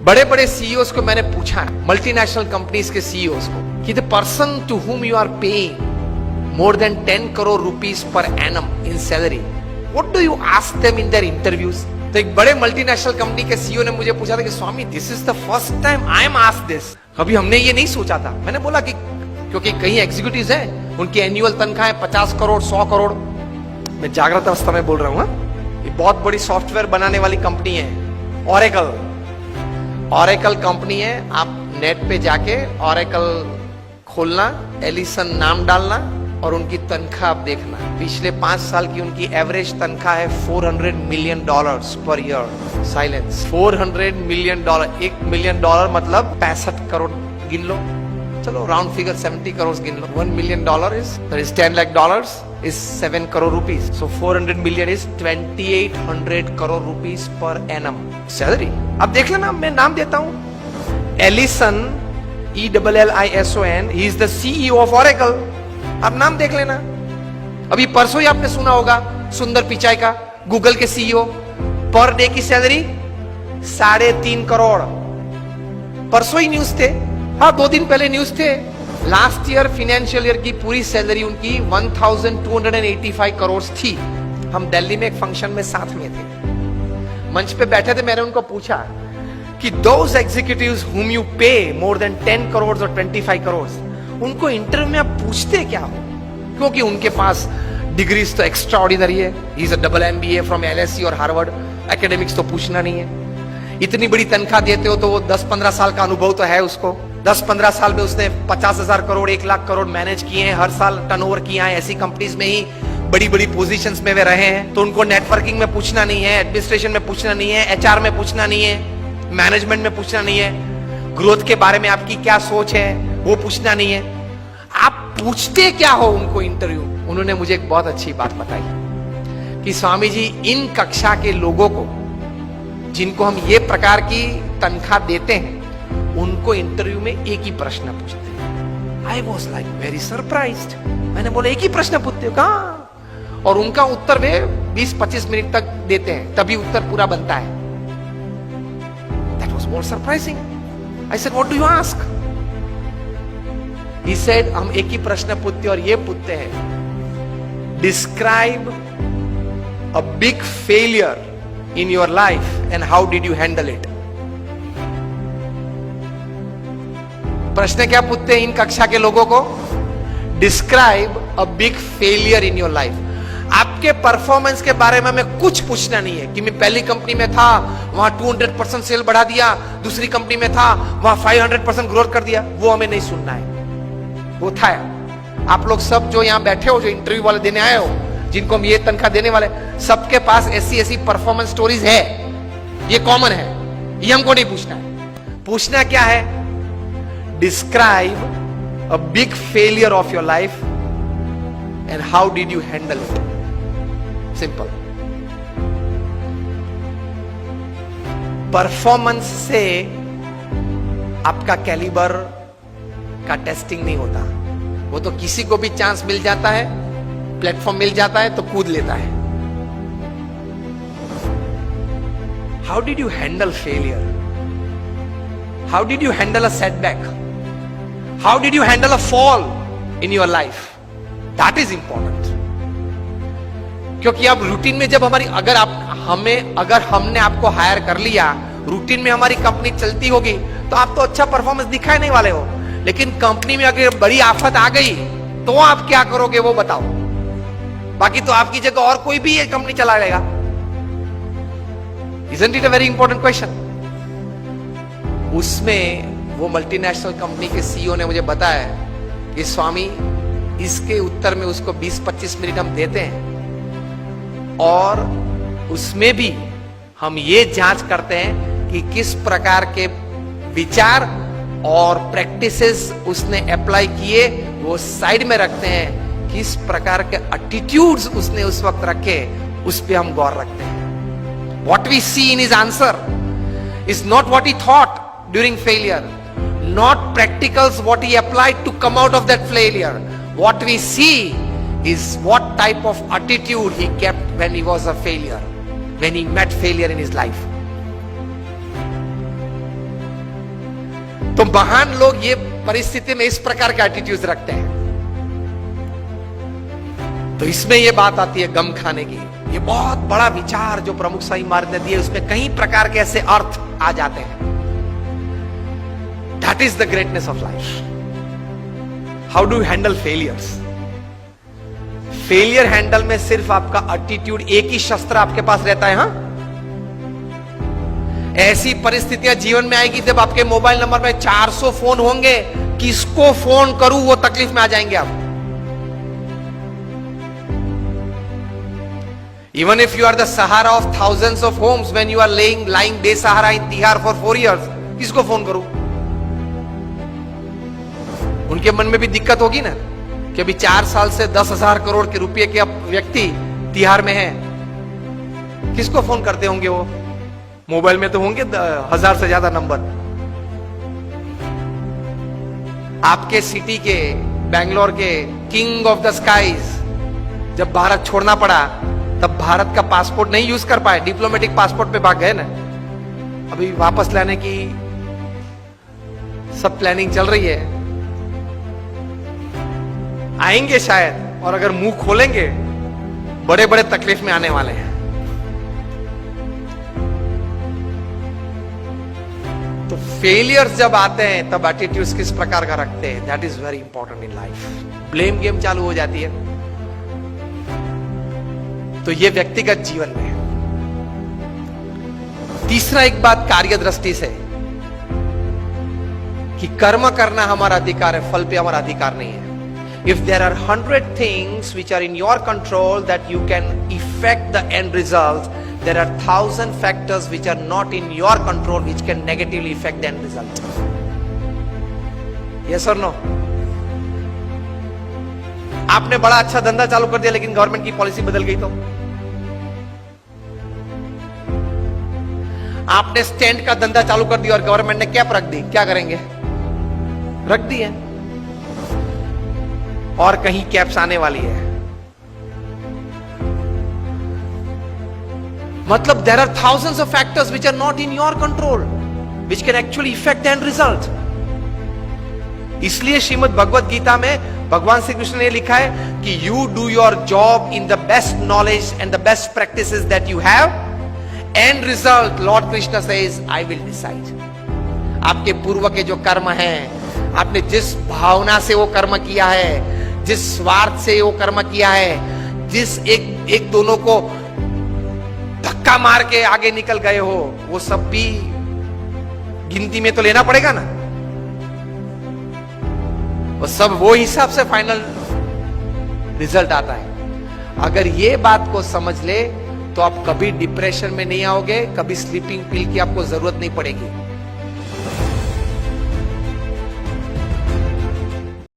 बड़े बड़े सीईओज को मैंने पूछा, मल्टीनेशनल कंपनीज के सीईओज को, कि the person to whom you are paying more than 10 crore rupees per annum in salary, what do you ask them in their interviews? तो एक बड़े मल्टीनेशनल कंपनी के सीईओ ने मुझे पूछा था कि Swami, this is the first time I am asked this, कभी हमने ये नहीं सोचा था। मैंने बोला कि क्योंकि कई एग्जीक्यूटिव्स हैं, उनकी एनुअल तनख्वाह है 50 करोड़ 100 करोड़। मैं जागृत अवस्था में बोल रहा हूँ। ये बहुत बड़ी सॉफ्टवेयर बनाने वाली कंपनी है, ऑरेकल कंपनी है। आप नेट पे जाके ऑरेकल खोलना, एलिसन नाम डालना और उनकी तनख्वाह आप देखना। पिछले 5 साल की उनकी एवरेज तनख्वाह है $400 million per year. Silence. $400 million, $1 million मतलब 65 करोड़ गिन लो, चलो राउंड फिगर 70 करोड़ गिन लो। $1 million is $10 lakh is 7 crore rupees. So 400 million is 2800 crore rupees per annum salary. अब देख लेना, मैं नाम देता हूं, Allison, ELLISON, he is the CEO of Oracle. आप नाम देख लेना। अभी परसों ही आपने सुना होगा सुंदर पिचाई का, गूगल के सीईओ, पर डे की सैलरी 3.5 करोड़। परसों ही न्यूज थे, हाँ 2 दिन पहले न्यूज थे। लास्ट ईयर फाइनेंशियल ईयर की पूरी सैलरी उनकी 1285 करोड़ थी। हम दिल्ली में एक फंक्शन में साथ में थे, मंच पे बैठे थे। मैंने उनको पूछा कि दोज एग्जीक्यूटिव्स हुम यू पे मोर देन 10 करोड़ और 25 करोड़, उनको इंटरव्यू में आप पूछते क्या हो? क्योंकि उनके पास डिग्रीज तो एक्स्ट्रा ऑर्डिनरी है। He is a double MBA from LSE और हार्वर्ड। एकेडमिक्स तो पूछना नहीं है। इतनी बड़ी तनख्वाह देते हो तो वो 10-15 साल का अनुभव तो है उसको। 10-15 साल में उसने 50,000 करोड़ 1 लाख करोड़ मैनेज किए हैं, हर साल टर्नओवर किया है। ऐसी कंपनीज में ही बड़ी बड़ी पोजीशंस में वे रहे हैं। तो उनको नेटवर्किंग में पूछना नहीं है, एडमिनिस्ट्रेशन में पूछना नहीं है, HR में पूछना नहीं है, मैनेजमेंट में पूछना नहीं है, ग्रोथ के बारे में आपकी क्या सोच है वो पूछना नहीं है। आप पूछते क्या हो उनको इंटरव्यू? उन्होंने मुझे एक बहुत अच्छी बात बताई कि स्वामी जी, इन कक्षा के लोगों को जिनको हम ये प्रकार की तनख्वाह देते हैं, उनको इंटरव्यू में एक ही प्रश्न पूछते हैं। I was like very surprised. मैंने बोला एक ही प्रश्न पूछते हो? कहाँ? और उनका उत्तर वे 20-25 मिनट तक देते हैं, तभी उत्तर पूरा बनता है। That was more surprising. I said, what do you ask? He said, हम एक ही प्रश्न पूछते और ये पूछते हैं, describe a big failure in your life and how did you handle it. प्रश्न क्या पूछते हैं इन कक्षा के लोगों को? Describe a big failure in your life. आपके परफॉर्मेंस के बारे में हमें कुछ पूछना नहीं है कि मैं पहली कंपनी में था, वहां 200% सेल बढ़ा दिया, दूसरी कंपनी में था, वहां 500% ग्रोथ कर दिया। वो हमें नहीं सुनना है। वो था आप लोग सब जो यहां बैठे हो, जो इंटरव्यू वाले देने आए हो, जिनको हम ये तनख्वाह देने वाले, सबके पास ऐसी परफॉर्मेंस स्टोरीज है, ये कॉमन है, ये हमको नहीं पूछना है। पूछना क्या है? Describe a big failure of your life and how did you handle it. Simple. Performance से आपका कैलिबर का टेस्टिंग नहीं होता। वो तो किसी को भी चांस मिल जाता है, प्लेटफॉर्म मिल जाता है तो कूद लेता है। How did you handle failure? How did you handle a setback? How did you handle a fall in your life? That is important. क्योंकि अब रूटीन में जब हमारी अगर हमने आपको हायर कर लिया, रूटीन में हमारी कंपनी चलती होगी, तो आप तो अच्छा परफॉर्मेंस दिखाई नहीं वाले हो। लेकिन कंपनी में अगर बड़ी आफत आ गई तो आप क्या करोगे वो बताओ। बाकी तो आपकी जगह और कोई भी ये कंपनी चला लेगा। Isn't it a very important question? उसमें वो मल्टीनेशनल कंपनी के सीईओ ने मुझे बताया कि स्वामी, इसके उत्तर में उसको 20-25 मिनट हम देते हैं और उसमें भी हम ये जांच करते हैं कि किस प्रकार के विचार और प्रैक्टिसेस उसने अप्लाई किए, वो साइड में रखते हैं। किस प्रकार के एटीट्यूड्स उसने उस वक्त रखे, उस पे हम गौर रखते हैं। What we see in his answer is not what he thought during failure, not practicals what he applied to come out of that failure. What we see is what type of attitude he kept when he was a failure, when he met failure in his life. तो महान लोग ये परिस्थिति में इस प्रकार के attitude रखते हैं। तो इसमें ये बात आती है गम खाने की। ये बहुत बड़ा विचार जो प्रमुख स्वामी महाराज ने दिए, उसमें कई प्रकार के ऐसे अर्थ आ जाते हैं। That is the greatness of life. How do you handle failures? Failure handle में सिर्फ आपका एटीट्यूड, एक ही शस्त्र आपके पास रहता है। हां, ऐसी परिस्थितियां जीवन में आएगी जब आपके मोबाइल नंबर में 400 फोन होंगे, किसको फोन करूं, वो तकलीफ में आ जाएंगे आप। Even if you are the Sahara of thousands of homes, when you are lying बेसहारा in Tihar for 4 years, किसको फोन करूं? उनके मन में भी दिक्कत होगी ना कि अभी 4 साल से 10,000 करोड़ के रुपए के व्यक्ति तिहाड़ में है, किसको फोन करते होंगे वो? मोबाइल में तो होंगे 1000 से ज्यादा नंबर। आपके सिटी के, बेंगलोर के किंग ऑफ द स्काईज जब भारत छोड़ना पड़ा, तब भारत का पासपोर्ट नहीं यूज कर पाए, डिप्लोमेटिक पासपोर्ट पे भाग गए ना। अभी वापस लाने की सब प्लानिंग चल रही है, आएंगे शायद, और अगर मुंह खोलेंगे बड़े बड़े तकलीफ में आने वाले हैं। तो फेलियर्स जब आते हैं तब एटीट्यूड्स किस प्रकार का रखते हैं, that is very important in life. Blame game चालू हो जाती है। तो ये व्यक्तिगत जीवन में है। तीसरा एक बात कार्य दृष्टि से, कि कर्म करना हमारा अधिकार है, फल पे हमारा अधिकार नहीं है। If there are 100 things which are in your control that you can effect the end result, there are 1000 factors which are not in your control which can negatively effect the end result. Yes और no? आपने बड़ा अच्छा धंधा चालू कर दिया, लेकिन government की पॉलिसी बदल गई तो? आपने स्टैंड का धंधा चालू कर दिया और गवर्नमेंट ने कैप रख दी, क्या करेंगे? रख दी है, और कहीं कैप्स आने वाली है। मतलब there are thousands of factors which are not in your control which can actually affect the end result। इसलिए श्रीमद् भगवत गीता में भगवान श्री कृष्ण ने लिखा है कि you do your job in the best knowledge and the best practices that you have, and result Lord Krishna says I will decide. आपके पूर्व के जो कर्म हैं, आपने जिस भावना से वो कर्म किया है, जिस स्वार्थ से वो कर्म किया है, जिस एक दोनों को धक्का मार के आगे निकल गए हो, वो सब भी गिनती में तो लेना पड़ेगा ना। वो सब वो हिसाब से फाइनल रिजल्ट आता है। अगर ये बात को समझ ले तो आप कभी डिप्रेशन में नहीं आओगे, कभी स्लीपिंग पिल की आपको जरूरत नहीं पड़ेगी।